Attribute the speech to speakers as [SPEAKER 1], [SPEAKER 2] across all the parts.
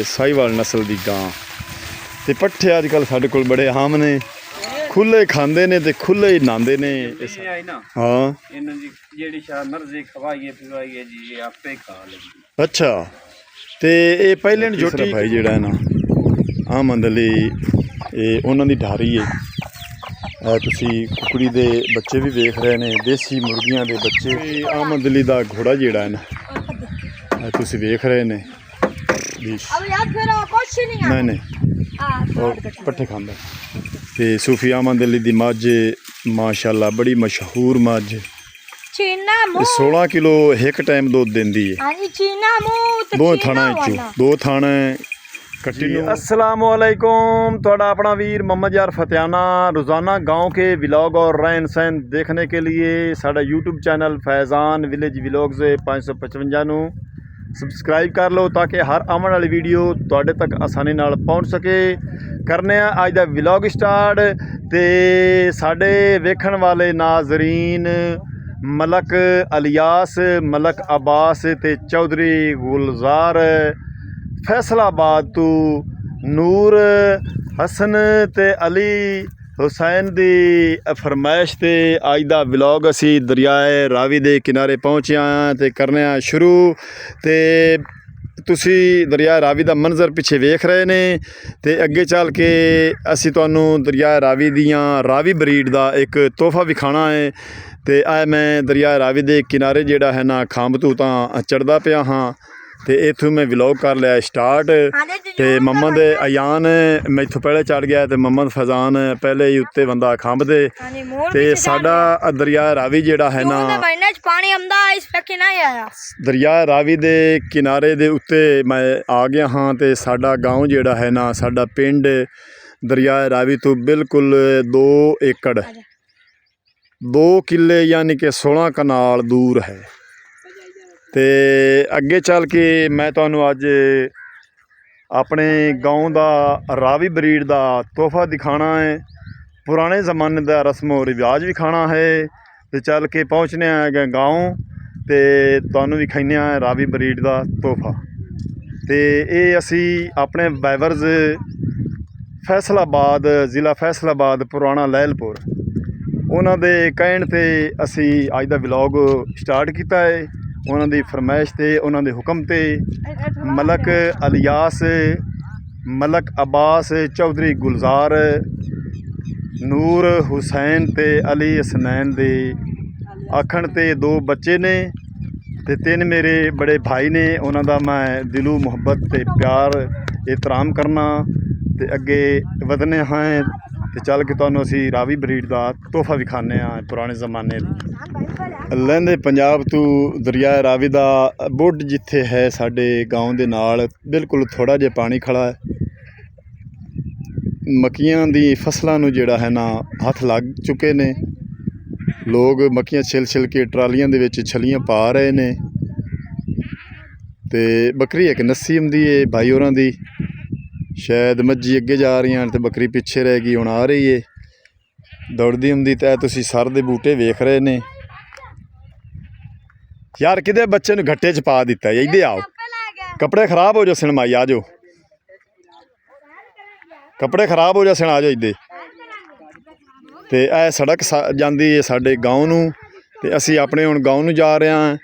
[SPEAKER 1] ਸਾਹੀਵਾਲ ਨਸਲ ਦੀ ਗਾਂ ਤੇ ਪੱਠੇ ਅੱਜ ਕੱਲ੍ਹ ਸਾਡੇ ਕੋਲ ਬੜੇ ਆਮ ਨੇ, ਖੁੱਲੇ ਖਾਂਦੇ ਨੇ ਤੇ ਖੁੱਲੇ ਹੀ ਨਹਾਉਂਦੇ ਨੇ। ਹਾਂ
[SPEAKER 2] ਇਹਨਾਂ ਦੀ ਜਿਹੜੀ ਸ਼ਾ ਮਰਜ਼ੀ ਖਵਾਈਏ ਪਿਵਾਈਏ ਜੀ ਇਹ ਆਪੇ ਖਾ ਲੈਂਦੇ।
[SPEAKER 1] ਅੱਛਾ, ਤੇ ਇਹ ਪਹਿਲੇ ਨੂੰ ਜੋਟੀ ਭਾਈ ਜਿਹੜਾ ਹੈ ਨਾ ਆਮਦ ਲਈ ਇਹ ਉਹਨਾਂ ਦੀ ਢਾਰੀ ਹੈ। ਤੁਸੀਂ ਕੁਕੜੀ ਦੇ ਬੱਚੇ ਵੀ ਵੇਖ ਰਹੇ ਨੇ, ਦੇਸੀ ਮੁਰਗੀਆਂ ਦੇ ਬੱਚੇ। ਆਮਦ ਅਲੀ ਦਾ ਘੋੜਾ ਜਿਹੜਾ ਹੈ ਨਾ ਤੁਸੀਂ ਵੇਖ ਰਹੇ ਨੇ ਨਹੀਂ ਨਹੀਂ ਪੱਠੇ ਖਾਂਦਾ। ਤੇ ਸੂਫੀ ਆਮਦ ਅਲੀ ਦੀ ਮੱਝ ਮਾਸ਼ਾਅੱਲਾ ਬੜੀ ਮਸ਼ਹੂਰ ਮੱਝ, 16 ਕਿਲੋ ਇੱਕ ਟਾਈਮ ਦੁੱਧ ਦਿੰਦੀ ਹੈ। ਦੋ ਥਾਣਾ ਦੋ ਥਾਣਾ ਕੱਟੀ। अस्सलामु अलैकुम, थोड़ा अपना वीर मोहम्मद यार फतेहाना। रोज़ाना गांव के व्लॉग और रहन सहन देखने के लिए साडा YouTube channel Faizan village vlogs 555 ਨੂੰ सबसक्राइब कर लो ताकि हर आने वाली वीडियो तुहाडे तक आसानी नाल पहुँच सके। करने अज दा व्लॉग स्टार्ट। ते साडे वेखण वाले नाजरीन मलक अलियास, मलक अब्बास ते चौधरी गुलजार फैसलाबाद तो नूर हसन ते अली हुसैन दी फरमाइश ते अज दा व्लॉग असी दरियाए रावी दे किनारे पहुँचे हाँ ते करने शुरू। ते तुसी दरिया रावी दा मंजर पिछे वेख रहे ने ते अगे चल के असी तुहानू दरिया रावी दियां रावी ब्रीड दा एक तोहफा विखाना है। ते आए मैं दरिया रावी दे किनारे जेड़ा है ना खंब तू तां चढ़दा पिया हाँ ते इत्थों मैं व्लॉग कर लिया स्टार्ट। ते मोहम्मद अयान मैं इत्थों पहले चढ़ गया ते मोहम्मद फैज़ान पहले ही उत्ते बंदा खंब दे। ते साडा दरिया रावी जेड़ा है ना दरिया रावी दे किनारे दे उत्ते मैं आ गया हाँ। ते साडा गाँव जेड़ा है ना साडा पिंड दरिया रावी तो बिल्कुल 2 एकड़ 2 किले यानी कि 16 कनाल दूर है। ते अगे चल के मैं तुहानू अज अपने गाँव दा रावी ब्रीड दा तोहफा दिखाना है, पुराने ज़माने दा रस्मो रिवाज विखाना है। ते चल के पहुँचने हैं गाँव ते तुहानू विखाने रावी ब्रीड दा तोहफा। ते ये असी अपने वाइवर्स फैसलाबाद ज़िला फैसलाबाद पुराना लैलपुर उन्हां दे कहण ते असी अज दा व्लॉग स्टार्ट किया है। उन्हां दी फरमाइश ते उन्हां दे हुक्म ते मलक अलियास, मलक अब्बास, चौधरी गुलजार, नूर हुसैन ते अली हसनैन दे आखण ते 2 बच्चे ने ते 3 मेरे बड़े भाई ने। उन्हां दा मैं दिलों मुहब्बत ते प्यार एहतराम करना ते अगे वधने हाँ। ते चल के तुहानू असी रावी ब्रीड दा तोहफा विखाने हाँ पुराने ज़माने लहंदे पंजाब तो दरिया रावी दा बुढ़ जिथे है साडे गाँव दे नाल बिल्कुल थोड़ा जिहा पानी खड़ा है। मक्कियां दी फसलां नू जिहड़ा है ना हथ लग चुके ने, लोग मक्कियां छिल छिल के ट्रालियां दे विच छलियां पा रहे ने। ते बकरी एक नस्सी आउंदी है भाई होरां दी, शायद मज्जी अगे जा रही हैं ते बकरी पिछे रह गई हुण आ रही है दौड़दी आउंदी। ते तुसीं सर दे बूटे वेख रहे ने यार, किदे बच्चे नू घट्टे च पा दिता है। इधे आओ, कपड़े खराब हो जाओ सिण माई, आ जाओ कपड़े खराब हो जाओ सिण, आ जाओ इधे। ते ए सड़क जांदी है साडे गाँव नू ते असी अपने हुण गाँव नू जा रहे हैं।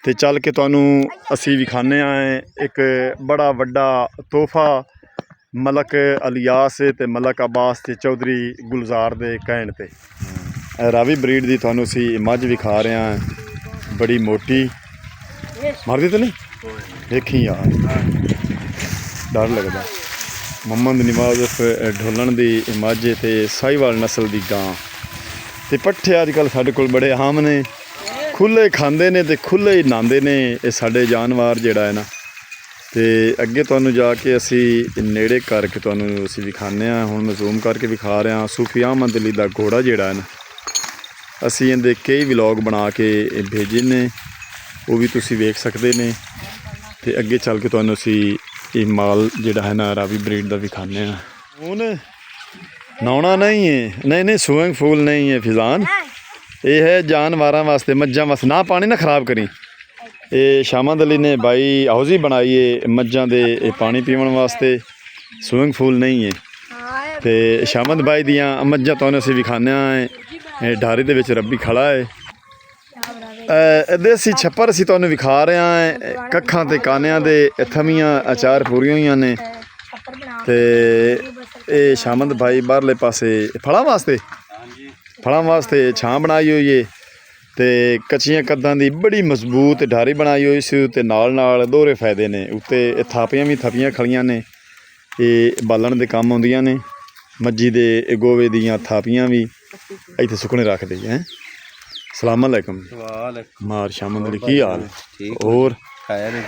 [SPEAKER 1] ते चल के तुहानू असी विखाने आए एक बड़ा वड्डा तोहफा मलक अलियास ते मलक अब्बास ते चौधरी गुलजार दे कहण ते रावी ब्रीड दी तुहानू असी मझ विखा रहे हैं। बड़ी मोटी मारदी तो नहीं देखी यार, डर लगदा। मोहम्मद नवाज ढोलन दी मझ ते साहीवाल नस्ल दी गां ते पट्ठे अजकल साडे कोल बड़े आम ने, खुले खांदे ने ते खुले ही नहांदे ने। ये साडे जानवर जिहड़ा है ना ते अगे तुहानू जाके असी नेड़े करके तुहानू असी विखाने हुण मैं जूम करके विखा रहा। सूफी अहमद अली दा घोड़ा जिहड़ा है ना असी इहदे कई व्लॉग बना के भेजे ने, वो भी तुसी वेख सकते ने। ते अगे चल के तुहानू असी ये माल जिहड़ा है ना रावी ब्रीड दा विखाने। हुण नहाउणा नहीं है, नहीं नहीं स्विमिंग पूल नहीं है फिजान, ये है जानवरां वास्ते मज्जां वास्ते। ना पानी ना खराब करी, ਇਹ ਸ਼ਾਮਦ ਅਲੀ ਨੇ ਬਾਈ ਹਾਊਸ ਹੀ ਬਣਾਈ ਹੈ ਮੱਝਾਂ ਦੇ ਇਹ ਪਾਣੀ ਪੀਣ ਵਾਸਤੇ, ਸਵਿਮਿੰਗ ਪੂਲ ਨਹੀਂ ਹੈ। ਤੇ ਸ਼ਾਮਦ ਬਾਈ ਦੀਆਂ ਮੱਝਾਂ ਤੁਹਾਨੂੰ ਅਸੀਂ ਵਿਖਾਉਂਦੇ ਹਾਂ। ਇਹ ਢਾਰੀ ਦੇ ਵਿੱਚ ਰੱਬੀ ਖੜਾ ਹੈ। ਦੇਸੀ ਛੱਪਰ ਅਸੀਂ ਤੁਹਾਨੂੰ ਵਿਖਾ ਰਹੇ ਹਾਂ। ਕੱਖਾਂ ਤੇ ਕਾਨਿਆਂ ਦੇ ਥਮੀਆਂ ਅਚਾਰ ਪੂਰੀਆਂ ਹੋਈਆਂ ਨੇ। ਤੇ ਇਹ ਸ਼ਾਮਦ ਭਾਈ ਬਾਹਰਲੇ ਪਾਸੇ ਫਲਾਂ ਵਾਸਤੇ ਛਾਂ ਬਣਾਈ ਹੋਈ ਹੈ। ਤੇ ਕੱਚੀਆਂ ਕੱਦਾਂ ਦੀ ਬੜੀ ਮਜ਼ਬੂਤ ਢਾਰੀ ਬਣਾਈ ਹੋਈ ਸੀ। ਤੇ ਨਾਲ ਦੋਹਰੇ ਫਾਇਦੇ ਨੇ। ਉੱਤੇ ਥਾਪੀਆਂ ਵੀ ਥਪੀਆਂ ਖਲੀਆਂ ਨੇ, ਇਹ ਬਾਲਣ ਦੇ ਕੰਮ ਆਉਂਦੀਆਂ ਨੇ। ਮੱਝੀ ਦੇ ਗੋਵੇ ਦੀਆਂ ਥਾਪੀਆਂ ਵੀ ਇੱਥੇ ਸੁੱਕਣੇ ਰੱਖਦੇ ਹੈ। ਸਲਾਮ ਅਲੈਕਮ। ਮਾਰ ਸ਼ਾਮਦ ਅਲੀ ਕੀ ਹਾਲ? ਹੋਰ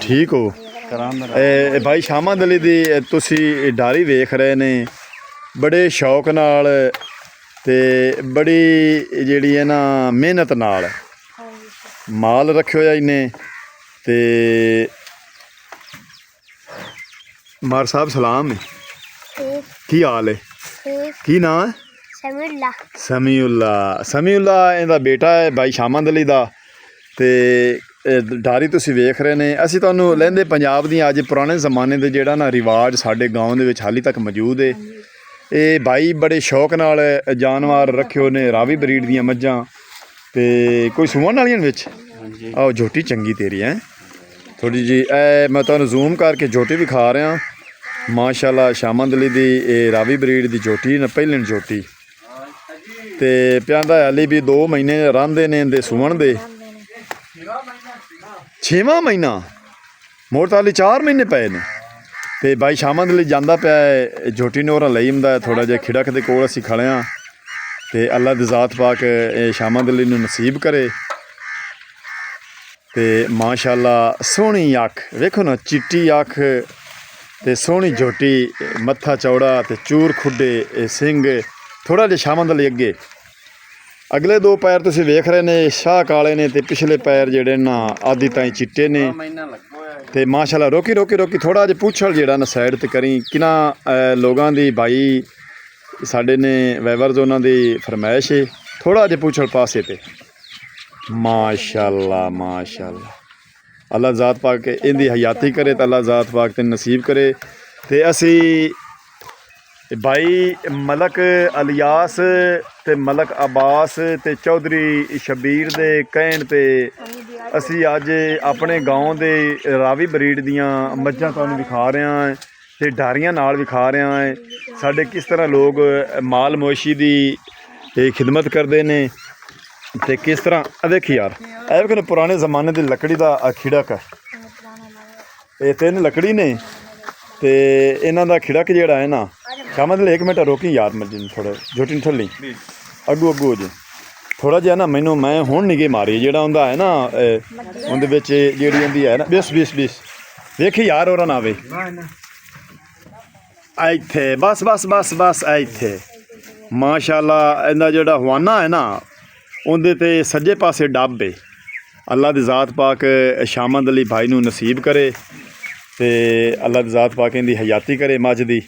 [SPEAKER 1] ਠੀਕ ਹੋ? ਇਹ ਭਾਈ ਸ਼ਾਮਦ ਅਲੀ ਦੀ ਤੁਸੀਂ ਢਾਰੀ ਵੇਖ ਰਹੇ ਨੇ ਬੜੇ ਸ਼ੌਕ ਨਾਲ ਤੇ ਬੜੀ ਜਿਹੜੀ ਹੈ ਨਾ ਮਿਹਨਤ ਨਾਲ ਮਾਲ ਰੱਖਿਆ ਹੋਇਆ ਇਹਨੇ। ਤੇ ਮਾਰ ਸਾਹਿਬ ਸਲਾਮ ਹੈ, ਕੀ ਹਾਲ ਹੈ? ਕੀ ਨਾਂ ਹੈ? ਸਮੀਉੱਲਾ ਇਹਦਾ ਬੇਟਾ ਹੈ ਭਾਈ ਸ਼ਾਮਦ ਅਲੀ ਦਾ। ਤੇ ਢਾਰੀ ਤੁਸੀਂ ਵੇਖ ਰਹੇ ਨੇ। ਅਸੀਂ ਤੁਹਾਨੂੰ ਲਹਿੰਦੇ ਪੰਜਾਬ ਦੀਆਂ ਅੱਜ ਪੁਰਾਣੇ ਜ਼ਮਾਨੇ ਦੇ ਜਿਹੜਾ ਨਾ ਰਿਵਾਜ ਸਾਡੇ ਗਾਉਂ ਦੇ ਵਿੱਚ ਹਾਲੀ ਤੱਕ ਮੌਜੂਦ ਹੈ। ਇਹ ਭਾਈ ਬੜੇ ਸ਼ੌਕ ਨਾਲ ਜਾਨਵਰ ਰੱਖਿਓ ਨੇ, ਰਾਵੀ ਬਰੀਡ ਦੀਆਂ ਮੱਝਾਂ। ਤੇ ਕੋਈ ਸੂਣ ਵਾਲੀਆਂ ਵਿੱਚ ਆਹ ਝੋਟੀ ਚੰਗੀ ਤੇਰੀ ਹੈ ਥੋੜੀ ਜੀ। ਮੈਂ ਤੁਹਾਨੂੰ ਜ਼ੂਮ ਕਰਕੇ ਝੋਟੀ ਵਿਖਾ ਰਿਹਾ। ਮਾਸ਼ਾਅੱਲਾ ਸ਼ਾਮਦ ਅਲੀ ਦੀ ਇਹ ਰਾਵੀ ਬਰੀਡ ਦੀ ਝੋਟੀ ਨਾ ਪਹਿਲਣ ਝੋਟੀ। ਤੇ ਪਿਆਂਦਾ ਹਾਲੀ ਵੀ 2 ਮਹੀਨੇ ਰਹਿੰਦੇ ਨੇ ਇਹਦੇ ਸੂਣ ਦੇ। 6ਵਾਂ ਮਹੀਨਾ ਮੋੜ ਤਾਂ ਹਾਲੀ 4 ਮਹੀਨੇ ਪਏ ਨੇ। ਤੇ ਭਾਈ ਸ਼ਾਮਦ ਅਲੀ ਜਾਂਦਾ ਪਿਆ ਹੈ ਝੋਟੀ ਨੂੰ ਉਹਨਾਂ ਲਈ ਹੁੰਦਾ ਥੋੜਾ ਜਿਹਾ ਖਿੜਕ ਦੇ ਕੋਲ ਅਸੀਂ ਖੜੇ ਹਾਂ। ਤੇ ਅੱਲਾ ਦੀ ਜ਼ਾਤ ਪਾਕ ਇਹ ਸ਼ਾਮਦ ਅਲੀ ਨੂੰ ਨਸੀਬ ਕਰੇ। ਤੇ ਮਾਸ਼ਾਅੱਲਾ ਸੋਹਣੀ ਅੱਖ ਵੇਖੋ ਨਾ, ਚਿੱਟੀ ਅੱਖ ਤੇ ਸੋਹਣੀ ਝੋਟੀ, ਮੱਥਾ ਚੌੜਾ ਤੇ ਚੂਰ ਖੁੱਡੇ ਸਿੰਘ। ਥੋੜਾ ਜਿਹਾ ਸ਼ਾਮਦ ਅਲੀ ਅੱਗੇ ਅਗਲੇ 2 ਪੈਰ ਤੁਸੀਂ ਵੇਖ ਰਹੇ ਨੇ ਸ਼ਾਹ ਕਾਲੇ ਨੇ ਤੇ ਪਿਛਲੇ ਪੈਰ ਜਿਹੜੇ ਨਾ ਆਦੀ ਤਾਈਂ ਚਿੱਟੇ ਨੇ। ਤੇ ਮਾਸ਼ਾਅੱਲਾ ਰੋਕੀ ਥੋੜਾ ਜਿਹਾ ਪੁੱਛਲ ਜਿਹੜਾ ਨਾ ਸਾਈਡ ਤੇ ਕਰੀ ਕਿਨਾਂ ਲੋਕਾਂ ਦੀ ਭਾਈ ਸਾਡੇ ਨੇ ਵੈਵਰਜ਼ ਉਹਨਾਂ ਦੀ ਫਰਮਾਇਸ਼ ਹੈ ਥੋੜਾ ਜਿਹਾ ਪੁੱਛਲ ਪਾਸੇ ਤੇ। ਮਾਸ਼ਾਅੱਲਾ ਅੱਲਾ ਜ਼ਾਤ ਪਾਕ ਇਹਦੀ ਹਯਾਤੀ ਕਰੇ ਤਾਂ ਅੱਲਾ ਜ਼ਾਤ ਪਾਕ ਤੇ ਨਸੀਬ ਕਰੇ। ਤੇ ਅਸੀਂ ਭਾਈ ਮਲਕ ਅਲਿਆਸ ਤੇ ਮਲਕ ਅਬਾਸ ਤੇ ਚੌਧਰੀ ਸ਼ਬੀਰ ਦੇ ਕਹਿਣ ਤੇ ਅਸੀਂ ਅੱਜ ਆਪਣੇ ਗਾਉਂ ਦੇ ਰਾਵੀ ਬਰੀਡ ਦੀਆਂ ਮੱਝਾਂ ਤੁਹਾਨੂੰ ਵਿਖਾ ਰਹੇ ਹਾਂ ਤੇ ਢਾਰੀਆਂ ਨਾਲ ਵਿਖਾ ਰਹੇ ਹਾਂ। ਸਾਡੇ ਕਿਸ ਤਰ੍ਹਾਂ ਲੋਕ ਮਾਲ ਮੋਸ਼ੀ ਦੀ ਖਿਦਮਤ ਕਰਦੇ ਨੇ ਤੇ ਕਿਸ ਤਰ੍ਹਾਂ ਦੇਖੀ ਯਾਰ ਇਹ ਵੇਖੋ ਪੁਰਾਣੇ ਜ਼ਮਾਨੇ ਦੀ ਲੱਕੜੀ ਦਾ ਖਿੜਕ ਹੈ। ਇਹ 3 ਲੱਕੜੀ ਨੇ ਤੇ ਇਹਨਾਂ ਦਾ ਖਿੜਕ ਜਿਹੜਾ ਹੈ ਨਾ ਸ਼ਾਮਦ ਅਲੀ 1 ਮਿੰਟ ਰੋਕੀ ਯਾਰ ਮਰਜੀ ਨੂੰ ਥੋੜਾ ਝੋਟੀ ਨੂੰ ਠੱਲੀ ਅੱਗੂ ਜੇ ਥੋੜਾ ਜਿਹਾ ਨਾ ਮੈਨੂੰ ਮੈਂ ਹੁਣ ਨਿਗੇ ਮਾਰੀ ਜਿਹੜਾ ਹੁੰਦਾ ਹੈ ਨਾ ਉਹਦੇ ਵਿੱਚ ਜਿਹੜੀ ਹੁੰਦੀ ਹੈ ਨਾ 20 ਵੇਖੀ ਯਾਰ ਹੋਰਾਂ ਨਾ ਆਵੇ ਇੱਥੇ ਬਸ ਇੱਥੇ। ਮਾਸ਼ਾਅੱਲਾ ਇਹਦਾ ਜਿਹੜਾ ਹਵਾਨਾ ਹੈ ਨਾ ਉਹਦੇ ਤੇ ਸੱਜੇ ਪਾਸੇ ਡੱਬ ਹੈ। ਅੱਲਾ ਦੀ ਜ਼ਾਤ ਪਾਕ ਸ਼ਾਮਦ ਅਲੀ ਭਾਈ ਨੂੰ ਨਸੀਬ ਕਰੇ ਤੇ ਅੱਲਾ ਦੀ ਜ਼ਾਤ ਪਾਕ ਇਹਦੀ ਹਯਾਤੀ ਕਰੇ। ਮੱਝ ਦੀ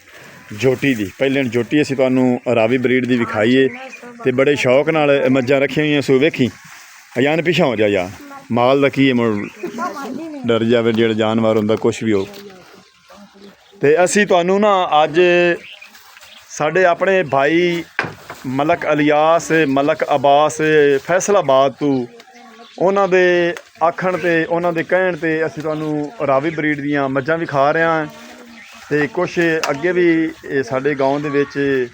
[SPEAKER 1] ਝੋਟੀ ਦੀ ਪਹਿਲੇ ਝੋਟੀ ਅਸੀਂ ਤੁਹਾਨੂੰ ਰਾਵੀ ਬਰੀਡ ਦੀ ਵਿਖਾਈਏ ਤੇ ਬੜੇ ਸ਼ੌਕ ਨਾਲ ਮੱਝਾਂ ਰੱਖੀਆਂ ਹੋਈਆਂ ਸੋ ਵੇਖੀ ਅਜਾਨ ਪਿਛਾਂ ਹੋ ਜਾ ਯਾਰ ਮਾਲ ਦਾ ਕੀ ਹੈ ਮੁੜ ਡਰ ਜਾਵੇ ਜਿਹੜਾ ਜਾਨਵਰ ਹੁੰਦਾ ਕੁਛ ਵੀ ਹੋ। ਤੇ ਅਸੀਂ ਤੁਹਾਨੂੰ ਨਾ ਅੱਜ ਸਾਡੇ ਆਪਣੇ ਭਾਈ ਮਲਕ ਅਲਿਆਸ ਮਲਕ ਅਬਾਸ ਫੈਸਲਾਬਾਦ ਤੋਂ ਉਹਨਾਂ ਦੇ ਆਖਣ ਤੇ ਉਹਨਾਂ ਦੇ ਕਹਿਣ ਤੇ ਅਸੀਂ ਤੁਹਾਨੂੰ ਰਾਵੀ ਬਰੀਡ ਦੀਆਂ ਮੱਝਾਂ ਵਿਖਾ ਰਹੇ ਹਾਂ। ਤੇ ਕੁਛ ਅੱਗੇ ਵੀ ਸਾਡੇ ਗਾਉਂ ਦੇ ਵਿੱਚ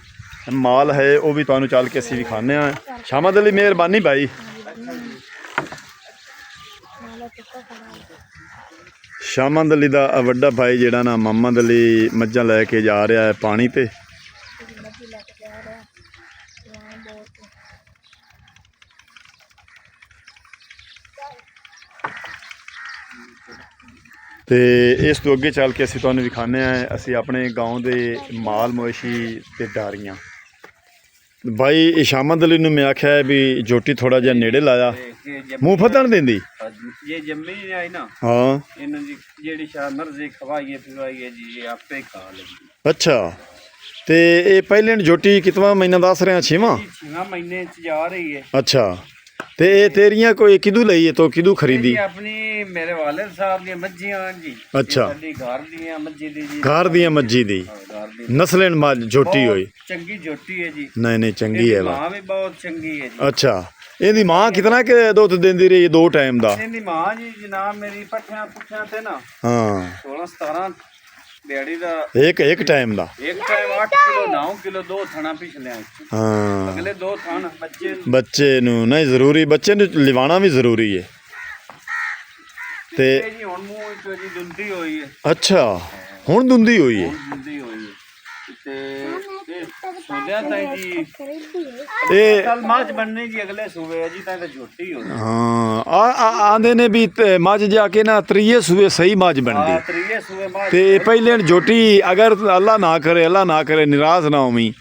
[SPEAKER 1] ਮਾਲ ਹੈ ਉਹ ਵੀ ਤੁਹਾਨੂੰ ਚੱਲ ਕੇ ਅਸੀਂ ਵਿਖਾਉਂਦੇ ਹਾਂ। ਸ਼ਾਮਦ ਅਲੀ ਮਿਹਰਬਾਨੀ ਭਾਈ। ਸ਼ਾਮਦ ਅਲੀ ਦਾ ਵੱਡਾ ਭਾਈ ਜਿਹੜਾ ਨਾ ਮੁਹੰਮਦ ਅਲੀ ਮੱਝਾਂ ਲੈ ਕੇ ਜਾ ਰਿਹਾ ਹੈ ਪਾਣੀ ਤੇ। ਤੇ ਇਸ ਤੋਂ ਅੱਗੇ ਚੱਲ ਕੇ ਅਸੀਂ ਤੁਹਾਨੂੰ ਵਿਖਾਉਂਦੇ ਹਾਂ ਅਸੀਂ ਆਪਣੇ ਗਾਉਂ ਦੇ ਮਾਲ ਮਵੇਸ਼ੀ ਤੇ ਢਾਰੀਆਂ। ਭਾਈ ਸ਼ਾਮਦ ਅਲੀ ਨੂੰ ਮੈਂ ਆਖਿਆ ਵੀ ਝੋਟੀ ਥੋੜਾ ਜਿਹਾ ਨੇੜੇ ਲਾਇਆ ਮੂੰਹ ਫਤਣ ਦਿੰਦੀ
[SPEAKER 2] ये जम्मी नहीं आई ना
[SPEAKER 1] हाँ
[SPEAKER 2] इन्हों जी जेडी शाह मर्जी खवाइए पिवाइए जी ये आपे खा लेगी।
[SPEAKER 1] अच्छा ते ये पहले झोटी कितना महीना दस रहे 6वां
[SPEAKER 2] 6 महीने च जा रही है।
[SPEAKER 1] अच्छा ਤੇ ਇਹ ਤੇਰੀਆਂ ਕੋਈ ਕਿਦੋਂ ਲਈ ਤੋ ਕਿਦੋਂ ਖਰੀਦੀ?
[SPEAKER 2] ਆਪਣੀ ਮੇਰੇ ਵਾਲਿਦ ਸਾਹਿਬ ਦੀਆਂ ਮੱਝੀਆਂ ਜੀ।
[SPEAKER 1] ਅੱਛਾ,
[SPEAKER 2] ਸਾਡੀ ਘਰ ਦੀਆਂ ਮੱਝੀ ਦੀ ਜੀ।
[SPEAKER 1] ਘਰ ਦੀਆਂ ਮੱਝੀ ਦੀ ਨਸਲਨ ਮੱਝ ਝੋਟੀ ਹੋਈ।
[SPEAKER 2] ਚੰਗੀ ਝੋਟੀ ਹੈ ਜੀ।
[SPEAKER 1] ਨਹੀਂ ਚੰਗੀ ਹੈ
[SPEAKER 2] ਮਾਂ ਵੀ ਬਹੁਤ ਚੰਗੀ ਹੈ ਜੀ।
[SPEAKER 1] ਅੱਛਾ, ਇਹਦੀ ਮਾਂ ਕਿਤਨਾ ਕਿ ਦੁੱਧ ਦਿੰਦੀ ਰਹੀ 2 ਟਾਈਮ ਦਾ?
[SPEAKER 2] ਇਹਦੀ ਮਾਂ ਜੀ ਜਨਾਬ ਮੇਰੀ ਪੱਠਿਆਂ ਪੁੱਠਿਆਂ ਤੇ ਨਾ
[SPEAKER 1] ਹਾਂ
[SPEAKER 2] 16-17 ਦਿਹਾੜੀ ਦਾ
[SPEAKER 1] ਇੱਕ ਟਾਈਮ ਦਾ।
[SPEAKER 2] ਇੱਕ ਟਾਈਮ 8 ਕਿਲੋ 9 ਕਿਲੋ 2 ਥਣਾ ਪਿਛਲੇ।
[SPEAKER 1] ਹਾਂ
[SPEAKER 2] ਅਗਲੇ 2 ਥਣ
[SPEAKER 1] ਬੱਚੇ ਨੂੰ ਨਹੀਂ ਜ਼ਰੂਰੀ, ਬੱਚੇ ਨੂੰ ਲਿਵਾਣਾ ਵੀ ਜ਼ਰੂਰੀ ਹੈ। ਤੇ
[SPEAKER 2] ਜੀ ਹੁਣ ਮੂੰਹ ਚ ਜੀ ਦੁੰਦੀ ਹੋਈ ਹੈ।
[SPEAKER 1] ਅੱਛਾ, ਹੁਣ ਦੁੰਦੀ ਹੋਈ ਹੈ।
[SPEAKER 2] ਦੁੰਦੀ ਹੋਈ ਹੈ ਤੇ ਇਹ ਸੋਲਿਆ ਤਾਂ ਜੀ
[SPEAKER 1] ਇਹ
[SPEAKER 2] ਕੱਲ ਮੱਝ ਬਣਨੀ ਜੀ ਅਗਲੇ ਸੂਬੇ ਹੈ ਜੀ ਤਾਂ ਝੋਟੀ ਹੋਣੀ।
[SPEAKER 1] ਹਾਂ ਆਂਦੇ ਨੇ ਵੀ ਮੱਝ ਜਾ ਕੇ ਨਾ ਤਰੀਏ ਸੂਏ ਸਹੀ ਮੱਝ ਬਣਦੀ।
[SPEAKER 2] ਤਰੀਏ ਸੂਏ ਮੱਝ
[SPEAKER 1] ਤੇ ਪਹਿਲੇ ਝੋਟੀ ਅਗਰ ਅੱਲਾ ਨਾ ਕਰੇ ਨਿਰਾਸ਼ ਨਾ ਹੋਵੀਂ,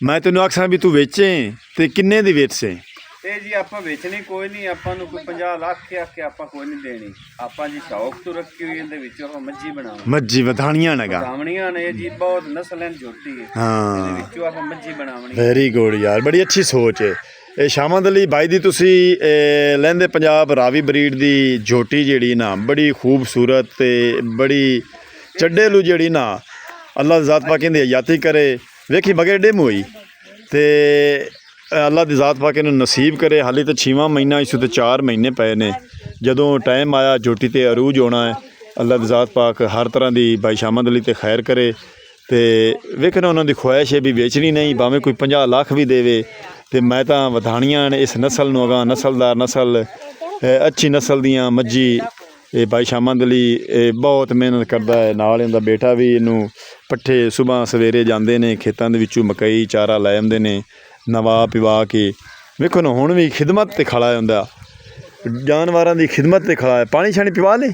[SPEAKER 1] ਮੈਂ ਤੈਨੂੰ ਆਖਾਂ ਵੀ ਤੂੰ ਵੇਚੇ ਤੇ ਕਿੰਨੇ ਦੀ ਵੇਚੇ?
[SPEAKER 2] ਇਹ ਜੀ ਆਪਾਂ ਵੇਚਣੀ ਕੋਈ ਨਹੀਂ, ਆਪਾਂ ਨੂੰ ਕੋਈ 50 ਲੱਖ ਕੇ ਆਪਾਂ ਕੋਈ ਨਹੀਂ ਦੇਣੀ। ਆਪਾਂ ਜੀ ਸ਼ੌਕ ਤੋਂ ਰੱਖੀ ਹੋਈ, ਇਹਦੇ ਵਿੱਚੋਂ ਆਪਾਂ ਮੱਝੀ ਬਣਾਵਾਂਗੇ।
[SPEAKER 1] ਮੱਝੀ ਵਧਾਣੀਆਂ ਨੇਗਾ,
[SPEAKER 2] ਵਧਾਵਣੀਆਂ ਨੇ ਜੀ, ਬਹੁਤ ਨਸਲਨ ਝੋਟੀ ਹੈ।
[SPEAKER 1] ਹਾਂ
[SPEAKER 2] ਇਹਦੇ ਵਿੱਚੋਂ ਆਪਾਂ ਮੱਝੀ ਬਣਾਵਣੀ।
[SPEAKER 1] ਵੈਰੀ ਗੁੱਡ ਯਾਰ, ਬੜੀ ਅੱਛੀ ਸੋਚ ਹੈ। ਇਹ ਸ਼ਾਮਦ ਅਲੀ ਬਾਈ ਦੀ ਤੁਸੀਂ ਲਹਿੰਦੇ ਪੰਜਾਬ ਰਾਵੀ ਬਰੀਡ ਦੀ ਝੋਟੀ ਜਿਹੜੀ ਨਾ ਬੜੀ ਖੂਬਸੂਰਤ ਤੇ ਬੜੀ ਚੱਡੇਲੂ ਜਿਹੜੀ ਨਾ ਅੱਲਾ ਦੀ ਜ਼ਾਤ ਪਾਕ ਇਹਦੀ ਹਯਾਤੀ ਕਰੇ। ਵੇਖੀ ਮਗੇ ਡਿਮ ਹੋਈ ਤੇ ਅੱਲਾ ਦੀ ਜ਼ਾਤ ਪਾਕ ਇਹਨੂੰ ਨਸੀਬ ਕਰੇ। ਹਾਲੇ ਤਾਂ 6ਵਾਂ ਮਹੀਨਾ, ਇਸ ਤੋਂ 4 ਮਹੀਨੇ ਪਏ ਨੇ। ਜਦੋਂ ਟਾਈਮ ਆਇਆ ਝੋਟੀ ਤੇ ਅਰੂਜ ਹੋਣਾ ਹੈ, ਅੱਲਾ ਦੀ ਜ਼ਾਤ ਪਾਕ ਹਰ ਤਰ੍ਹਾਂ ਦੀ ਬਾਈ ਸ਼ਾਮਦ ਅਲੀ ਤੇ ਖੈਰ ਕਰੇ। ਤੇ ਵੇਖਣਾ ਉਹਨਾਂ ਦੀ ਖੁਆਇਸ਼ ਹੈ ਵੀ ਵੇਚਣੀ ਨਹੀਂ, ਭਾਵੇਂ ਕੋਈ 50 ਲੱਖ ਵੀ ਦੇਵੇ। ਤੇ ਮੈਂ ਤਾਂ ਵਧਾਣੀਆਂ ਨੇ ਇਸ ਨਸਲ ਨੂੰ ਅਗਾਂਹ, ਨਸਲਦਾਰ ਨਸਲ, ਅੱਛੀ ਨਸਲ ਦੀਆਂ ਮੱਝੀ। ਇਹ ਬਾਈ ਸ਼ਾਮਦ ਅਲੀ ਬਹੁਤ ਮਿਹਨਤ ਕਰਦਾ ਹੈ, ਨਾਲ ਇਹਦਾ ਬੇਟਾ ਵੀ ਇਹਨੂੰ ਪੱਠੇ ਸੁਬਾਹ ਸਵੇਰੇ ਜਾਂਦੇ ਨੇ ਖੇਤਾਂ ਦੇ ਵਿੱਚੋਂ ਮਕਈ ਚਾਰਾ ਲੈ ਆਉਂਦੇ ਨੇ ਨਵਾ ਪਿਵਾ ਕੇ। ਵੇਖੋ ਨਾ ਹੁਣ ਵੀ ਖਿਦਮਤ ਤੇ ਖੜਾ ਹੁੰਦਾ, ਜਾਨਵਰਾਂ ਦੀ ਖਿਦਮਤ ਤੇ ਖੜਾ ਹੈ। ਪਾਣੀ ਛਾਣੀ ਪਿਵਾ ਲੈ।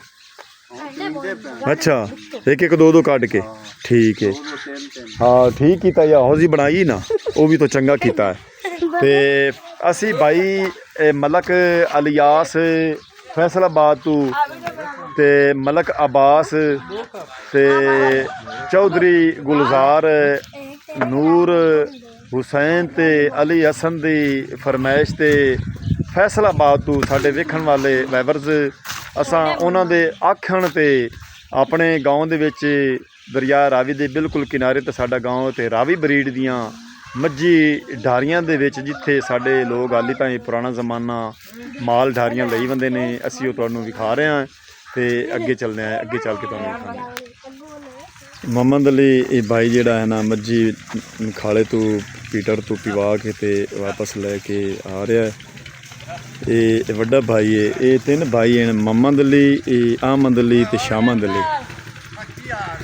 [SPEAKER 1] ਅੱਛਾ, ਇੱਕ 2 ਕੱਢ ਕੇ, ਠੀਕ ਹੈ। ਹਾਂ ਠੀਕ ਕੀਤਾ ਯਾ ਹੌਜ਼ੀ ਬਣਾਈ ਨਾ, ਉਹ ਵੀ ਤਾਂ ਚੰਗਾ ਕੀਤਾ ਹੈ। ਤੇ ਅਸੀਂ ਭਾਈ ਮਲਕ ਅਲਿਆਸ ਫੈਸਲਾਬਾਦ ਤੋਂ ਤੇ ਮਲਕ ਅਬਾਸ ਤੇ ਚੌਧਰੀ ਗੁਲਜ਼ਾਰ ਨੂਰ ਹੁਸੈਨ ਤੇ ਅਲੀ ਹਸਨ ਦੀ ਫਰਮਾਇਸ਼ ਤੇ ਫੈਸਲਾਬਾਦ ਤੋਂ ਸਾਡੇ ਵੇਖਣ ਵਾਲੇ ਵਾਈਵਰਸ, ਅਸਾਂ ਉਹਨਾਂ ਦੇ ਆਖਣ ਤੇ ਆਪਣੇ ਗਾਉਂ ਦੇ ਵਿੱਚ ਦਰਿਆ ਰਾਵੀ ਦੇ ਬਿਲਕੁਲ ਕਿਨਾਰੇ ਤੇ ਸਾਡਾ ਗਾਉਂ ਤੇ ਰਾਵੀ ਬਰੀਡ ਦੀਆਂ ਮੱਝੀ ਢਾਰੀਆਂ ਦੇ ਵਿੱਚ, ਜਿੱਥੇ ਸਾਡੇ ਲੋਕ ਹਾਲੀ ਭਾਵੇਂ ਪੁਰਾਣਾ ਜ਼ਮਾਨਾ ਮਾਲ ਢਾਰੀਆਂ ਲਈ ਬੰਦੇ ਨੇ, ਅਸੀਂ ਉਹ ਤੁਹਾਨੂੰ ਵਿਖਾ ਰਹੇ ਹਾਂ। ਤੇ ਅੱਗੇ ਚੱਲਦੇ ਹਾਂ, ਅੱਗੇ ਚੱਲ ਕੇ ਤੁਹਾਨੂੰ ਵਿਖਾਉਂਦੇ। ਮੁਹੰਮਦ ਅਲੀ ਇਹ ਭਾਈ ਜਿਹੜਾ ਹੈ ਨਾ ਮੱਝੀ ਖਾਲੇ ਤੋਂ ਪੀਟਰ ਤੋਂ ਪਿਵਾ ਕੇ ਤੇ ਵਾਪਸ ਲੈ ਕੇ ਆ ਰਿਹਾ ਹੈ। ਇਹ ਵੱਡਾ ਭਾਈ ਹੈ। ਇਹ 3 ਭਾਈ ਹਨ, ਮੁਹੰਮਦ ਅਲੀ, ਅਹਿਮਦ ਅਲੀ ਤੇ ਸ਼ਾਮਦ ਅਲੀ।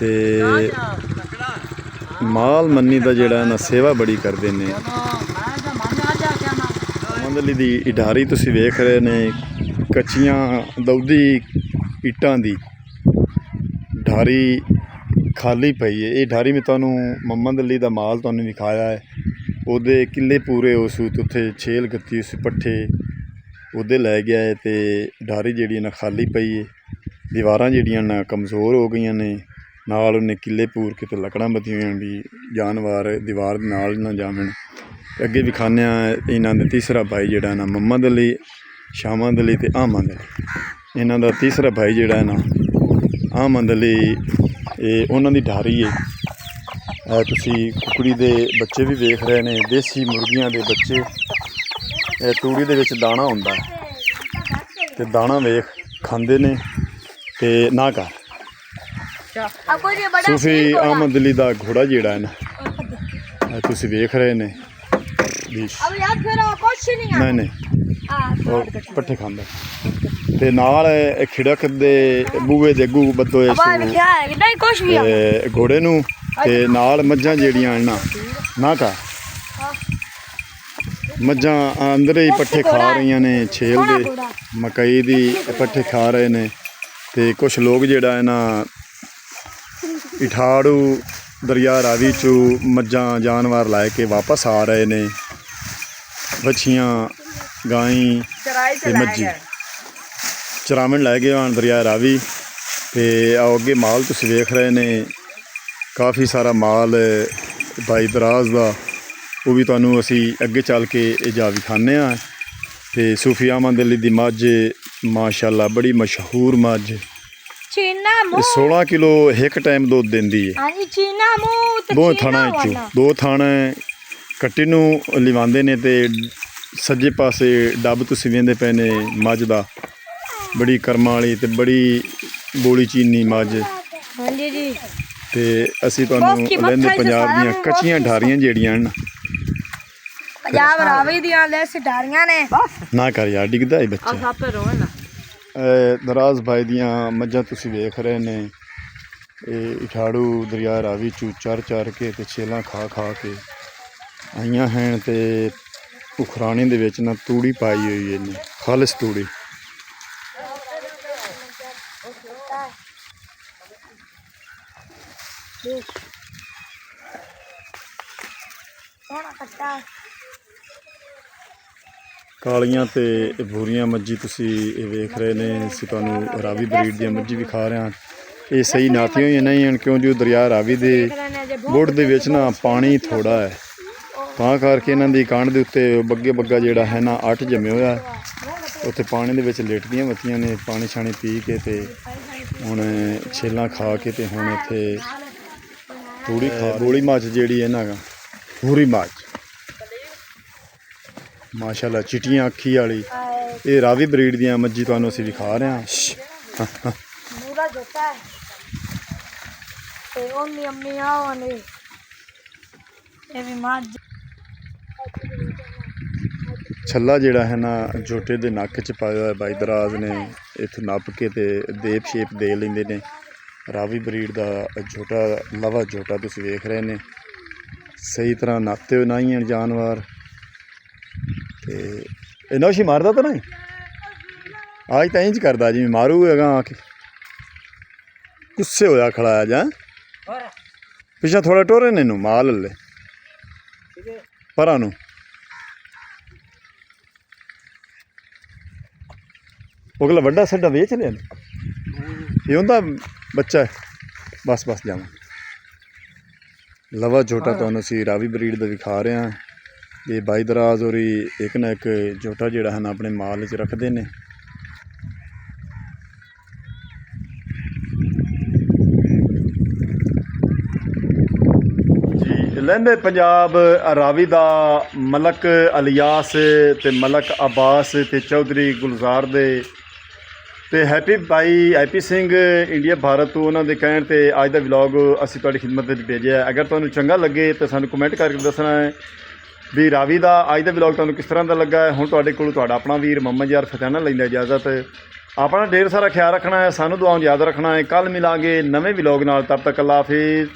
[SPEAKER 1] ਤੇ ਮਾਲ ਮੰਨੀ ਦਾ ਜਿਹੜਾ ਨਾ ਸੇਵਾ ਬੜੀ ਕਰਦੇ ਨੇ। ਮੁਹੰਮਦ ਅਲੀ ਦੀ ਢਾਰੀ ਤੁਸੀਂ ਵੇਖ ਰਹੇ ਨੇ, ਕੱਚੀਆਂ ਦਊਦੀ ਇੱਟਾਂ ਦੀ ਢਾਰੀ ਖਾਲੀ ਪਈ ਹੈ। ਇਹ ਢਾਰੀ ਮੈਂ ਤੁਹਾਨੂੰ ਮੁਹੰਮਦ ਅਲੀ ਦਾ ਮਾਲ ਤੁਹਾਨੂੰ ਵਿਖਾਇਆ ਹੈ। ਉਹਦੇ ਕਿੱਲੇ ਪੂਰੇ ਉਸ ਉੱਥੇ ਛੇਲ ਗੱਤੀ ਉਸ ਪੱਠੇ ਉਹਦੇ ਲੈ ਗਿਆ ਹੈ। ਤੇ ਢਾਰੀ ਜਿਹੜੀ ਨਾ ਖਾਲੀ ਪਈ ਹੈ। ਦੀਵਾਰਾਂ ਜਿਹੜੀਆਂ ਨਾ ਕਮਜ਼ੋਰ ਹੋ ਗਈਆਂ ਨੇ, ਨਾਲ ਉਹਨੇ ਕਿੱਲੇ ਪੂਰ ਕੇ ਤੇ ਲੱਕੜਾਂ ਬੱਧੀਆਂ ਹੋਈਆਂ ਵੀ ਜਾਨਵਰ ਦੀਵਾਰ ਦੇ ਨਾਲ ਨਾ ਜਾਵਣ। ਅੱਗੇ ਵਿਖਾਉਂਦੇ ਹਾਂ ਇਹਨਾਂ ਦੇ ਤੀਸਰਾ ਭਾਈ ਜਿਹੜਾ ਨਾ ਮੁਹੰਮਦ ਅਲੀ, ਸ਼ਾਮਦ ਅਲੀ ਤੇ ਅਹਿਮਦ ਅਲੀ। ਇਹਨਾਂ ਦਾ ਤੀਸਰਾ ਭਾਈ ਜਿਹੜਾ ਹੈ ਨਾ ਅਹਿਮਦ ਅਲੀ, ਇਹ ਉਹਨਾਂ ਦੀ ਢਾਰੀ ਹੈ। ਤੁਸੀਂ ਕੁਕੜੀ ਦੇ ਬੱਚੇ ਵੀ ਵੇਖ ਰਹੇ ਨੇ, ਦੇਸੀ ਮੁਰਗੀਆਂ ਦੇ ਬੱਚੇ। ਇਹ ਤੂੜੀ ਦੇ ਵਿੱਚ ਦਾਣਾ ਹੁੰਦਾ ਤੇ ਦਾਣਾ ਵੇਖ ਖਾਂਦੇ ਨੇ। ਤੇ ਨਾ ਕਰ ਸੂਫੀ ਅਹਿਮਦ ਅਲੀ ਦਾ ਘੋੜਾ ਜਿਹੜਾ ਹੈ ਨਾ ਤੁਸੀਂ ਵੇਖ ਰਹੇ ਨੇ, ਨਹੀਂ ਉਹ ਪੱਠੇ ਖਾਂਦਾ। ਤੇ ਨਾਲ ਖਿੜਕ ਦੇ ਬੂਹੇ ਦੇ ਅੱਗੂ ਬੱਦੋਏ ਘੋੜੇ ਨੂੰ, ਤੇ ਨਾਲ ਮੱਝਾਂ ਜਿਹੜੀਆਂ ਨਾ ਕਰ ਮੱਝਾਂ ਅੰਦਰ ਹੀ ਪੱਠੇ ਖਾ ਰਹੀਆਂ ਨੇ, ਛੇਲ ਦੇ ਮਕਈ ਦੀ ਪੱਠੇ ਖਾ ਰਹੇ ਨੇ। ਤੇ ਕੁਛ ਲੋਕ ਜਿਹੜਾ ਹੈ ਨਾ ਇਠਾੜੂ ਦਰਿਆ ਰਾਵੀ 'ਚੋਂ ਮੱਝਾਂ ਜਾਨਵਰ ਲੈ ਕੇ ਵਾਪਸ ਆ ਰਹੇ ਨੇ। ਵੱਛੀਆਂ ਗਾਈ ਤੇ ਮੱਝੀ ਚਰਾਵਣ ਲੈ ਗਏ ਹਨ ਦਰਿਆ ਰਾਵੀ। ਤੇ ਆਓ ਅੱਗੇ ਮਾਲ ਤੁਸੀਂ ਵੇਖ ਰਹੇ ਨੇ, ਕਾਫੀ ਸਾਰਾ ਮਾਲ ਬਾਈ ਦਰਾਜ਼ ਦਾ, ਉਹ ਵੀ ਤੁਹਾਨੂੰ ਅਸੀਂ ਅੱਗੇ ਚੱਲ ਕੇ ਇਹ ਜਾ ਵਿਖਾਉਂਦੇ ਹਾਂ। ਤੇ ਸੂਫੀ ਅਹਿਮਦ ਅਲੀ ਦੀ ਮੱਝ ਮਾਸ਼ਾਅੱਲਾ ਬੜੀ ਮਸ਼ਹੂਰ ਮੱਝ।
[SPEAKER 3] ਚੀਨਾ
[SPEAKER 1] ਇਹ 16 ਕਿਲੋ ਇੱਕ ਟਾਈਮ ਦੁੱਧ ਦਿੰਦੀ ਹੈ।
[SPEAKER 3] ਹਾਂਜੀ ਚੀਨਾ ਮੂੰਹ ਤੇ
[SPEAKER 1] ਦੋ
[SPEAKER 3] ਚੀਨਾ
[SPEAKER 1] ਥਾਣਾ
[SPEAKER 3] ਵਾਲਾ।
[SPEAKER 1] ਵਿੱਚੋਂ ਦੋ ਥਾਣਾ ਕੱਟੀ ਨੂੰ ਲਿਵਾਉਂਦੇ ਨੇ ਤੇ ਸੱਜੇ ਪਾਸੇ ਡੱਬ ਤੁਸੀਂ ਵੇਂਦੇ ਪਏ ਨੇ ਮੱਝ ਦਾ। ਬੜੀ ਕਰਮਾਂ ਵਾਲੀ ਤੇ ਬੜੀ ਬੋਲੀ ਚੀਨੀ ਮੱਝ।
[SPEAKER 3] ਹਾਂਜੀ ਜੀ
[SPEAKER 1] ਤੇ ਅਸੀਂ ਤੁਹਾਨੂੰ ਲੈਂਦੇ ਪੰਜਾਬ ਦੀਆਂ ਕੱਚੀਆਂ ਢਾਰੀਆਂ ਜਿਹੜੀਆਂ ਹਨ।
[SPEAKER 3] ਪੰਜਾਬ ਰਾਵੀ ਦੀਆਂ ਲੈਸ ਡਾਰੀਆਂ ਨੇ।
[SPEAKER 1] ਨਾ ਕਰ ਯਾਰ ਡਿੱਗਦਾ ਹੈ ਬੱਚਾ।
[SPEAKER 3] ਆਪੇ ਰੋਏ ਨਾ
[SPEAKER 1] ਦਰਾਜ਼ ਭਾਈ ਦੀਆਂ ਮੱਝਾਂ ਤੁਸੀਂ ਵੇਖ ਰਹੇ ਨੇ। ਇਹ ਇਠਾੜੂ ਦਰਿਆ ਰਾਵੀ ਚੋਂ ਚਰ ਕੇ ਤੇ ਛੇਲਾਂ ਖਾ ਕੇ ਆਈਆਂ ਹਨ ਤੇ ਉਖਰਾਣੇ ਦੇ ਵਿੱਚ ਨਾ ਤੂੜੀ ਪਾਈ ਹੋਈ ਇਹਨੇ, ਖਾਲਿਸ ਤੂੜੀ। ਕਾਲੀਆਂ ਤੇ ਭੂਰੀਆਂ ਮੱਝੀ ਤੁਸੀਂ ਇਹ ਵੇਖ ਰਹੇ ਨੇ। ਅਸੀਂ ਤੁਹਾਨੂੰ ਰਾਵੀ ਬਰੀਡ ਦੀਆਂ ਮੱਝੀ ਵਿਖਾ ਰਹੇ ਹਾਂ। ਇਹ ਸਹੀ ਨਾਤੀਆਂ ਹੀ ਨਹੀਂ ਹਨ ਕਿਉਂ ਜੋ ਦਰਿਆ ਰਾਵੀ ਦੇ ਗੁੱਟ ਦੇ ਵਿੱਚ ਨਾ ਪਾਣੀ ਥੋੜਾ ਹੈ, ਤਾਂ ਕਰਕੇ ਇਹਨਾਂ ਦੀ ਕੰਢ ਦੇ ਉੱਤੇ ਬੱਗਾ ਜਿਹੜਾ ਹੈ ਨਾ ਅੱਟ ਜੰਮਿਆ ਹੋਇਆ। ਉੱਥੇ ਪਾਣੀ ਦੇ ਵਿੱਚ ਲੇਟਦੀਆਂ ਬੱਤੀਆਂ ਨੇ ਪਾਣੀ ਛਾਣੀ ਪੀ ਕੇ ਤੇ ਹੁਣ ਛੇਲਾਂ ਖਾ ਕੇ ਤੇ ਹੁਣ ਇੱਥੇ ਤੂੜੀ ਖਾ। ਗੋਲੀ ਮੱਝ ਜਿਹੜੀ ਹੈ ਨਾ ਪੂਰੀ ਮੱਝ ਮਾਸ਼ਾਅੱਲਾ ਚਿੱਟੀਆਂ ਅੱਖੀ ਵਾਲੀ, ਇਹ ਰਾਵੀ ਬਰੀਡ ਦੀਆਂ ਮੱਝੀ ਤੁਹਾਨੂੰ ਅਸੀਂ ਵਿਖਾ ਰਹੇ ਹਾਂ।
[SPEAKER 3] ਮੂਰਾ ਜੱਟਾ ਹੈ ਤੇ ਉਹਨੀ ਅੰਮੀ ਆਉਣੇ ਇਹ ਵੀ ਮੱਝ।
[SPEAKER 1] ਛੱਲਾ ਜਿਹੜਾ ਹੈ ਨਾ ਝੋਟੇ ਦੇ ਨੱਕ 'ਚ ਪਾਇਆ ਹੋਇਆ ਬਾਈ ਦਰਾਜ਼ ਨੇ, ਇੱਥੋਂ ਨੱਪ ਕੇ ਤੇ ਦੇਪ ਸ਼ੇਪ ਦੇ ਲੈਂਦੇ ਨੇ। ਰਾਵੀ ਬਰੀਡ ਦਾ ਝੋਟਾ ਲਵਾ ਝੋਟਾ ਤੁਸੀਂ ਵੇਖ ਰਹੇ ਨੇ। ਸਹੀ ਤਰ੍ਹਾਂ ਨਾਤੇ ਹੋਏ ਨਹੀਂ ਹਨ ਜਾਨਵਰ। ਤੇ ਇਹ ਨੌਸ਼ੀ ਮਾਰਦਾ ਤਾਂ ਨਹੀਂ ਅੱਜ ਤਾਂ ਇੰਝ ਕਰਦਾ ਜਿਵੇਂ ਮਾਰੂ ਹੈਗਾ ਆ ਕੇ। ਗੁੱਸੇ ਹੋਇਆ ਖੜਾ ਆ ਜਾਂ ਪਿੱਛਾ ਥੋੜਾ ਟੋਰੇ ਨੇ ਇਹਨੂੰ ਮਾਲ ਲੈ ਪਰਾਂ ਨੂੰ। ਉਹ ਅਗਲਾ ਵੱਡਾ ਸਾਡਾ ਵੇਚ ਲਿਆ ਇਹ ਉਹਦਾ ਬੱਚਾ ਹੈ। ਬਸ ਜਾਵਾਂ। ਲਵਾ ਝੋਟਾ ਤੁਹਾਨੂੰ ਅਸੀਂ ਰਾਵੀ ਬਰੀਡ ਦਾ ਵਿਖਾ ਰਹੇ ਹਾਂ। ਇਹ ਬਾਈ ਦਰਾਜ਼ ਔਰ ਇੱਕ ਨਾ ਇੱਕ ਝੋਟਾ ਜਿਹੜਾ ਹਨ ਆਪਣੇ ਮਾਲ 'ਚ ਰੱਖਦੇ ਨੇ। ਜੀ ਲਹਿੰਦੇ ਪੰਜਾਬ ਰਾਵੀ ਦਾ ਮਲਕ ਅਲਿਆਸ ਤੇ ਮਲਕ ਅਬਾਸ ਤੇ ਚੌਧਰੀ ਗੁਲਜ਼ਾਰ ਦੇ ਤੇ ਹੈਪੀ ਸਿੰਘ ਇੰਡੀਆ ਭਾਰਤ ਤੋਂ ਉਹਨਾਂ ਦੇ ਕਹਿਣ ਤੇ ਅੱਜ ਦਾ ਵਲੌਗ ਅਸੀਂ ਤੁਹਾਡੀ ਖਿਦਮਤ ਵਿੱਚ ਭੇਜਿਆ। ਅਗਰ ਤੁਹਾਨੂੰ ਚੰਗਾ ਲੱਗੇ ਤਾਂ ਸਾਨੂੰ ਕਮੈਂਟ ਕਰਕੇ ਦੱਸਣਾ ਹੈ ਵੀ ਰਾਵੀ ਦਾ ਅੱਜ ਦਾ ਵਲੌਗ ਤੁਹਾਨੂੰ ਕਿਸ ਤਰ੍ਹਾਂ ਦਾ ਲੱਗਾ ਹੈ। ਹੁਣ ਤੁਹਾਡੇ ਕੋਲ ਤੁਹਾਡਾ ਆਪਣਾ ਵੀਰ ਮੁਹੰਮਦ ਯਾਰ ਫਤਿਆਨਾ ਲੈਂਦਾ ਇਜਾਜ਼ਤ। ਆਪਣਾ ਢੇਰ ਸਾਰਾ ਖਿਆਲ ਰੱਖਣਾ ਹੈ, ਸਾਨੂੰ ਦੁਆਵਾਂ ਯਾਦ ਰੱਖਣਾ ਹੈ। ਕੱਲ੍ਹ ਮਿਲਾਂਗੇ ਨਵੇਂ ਵਲੌਗ ਨਾਲ, ਤਬ ਤੱਕ ਅੱਲਾ ਹਾਫਿਜ਼।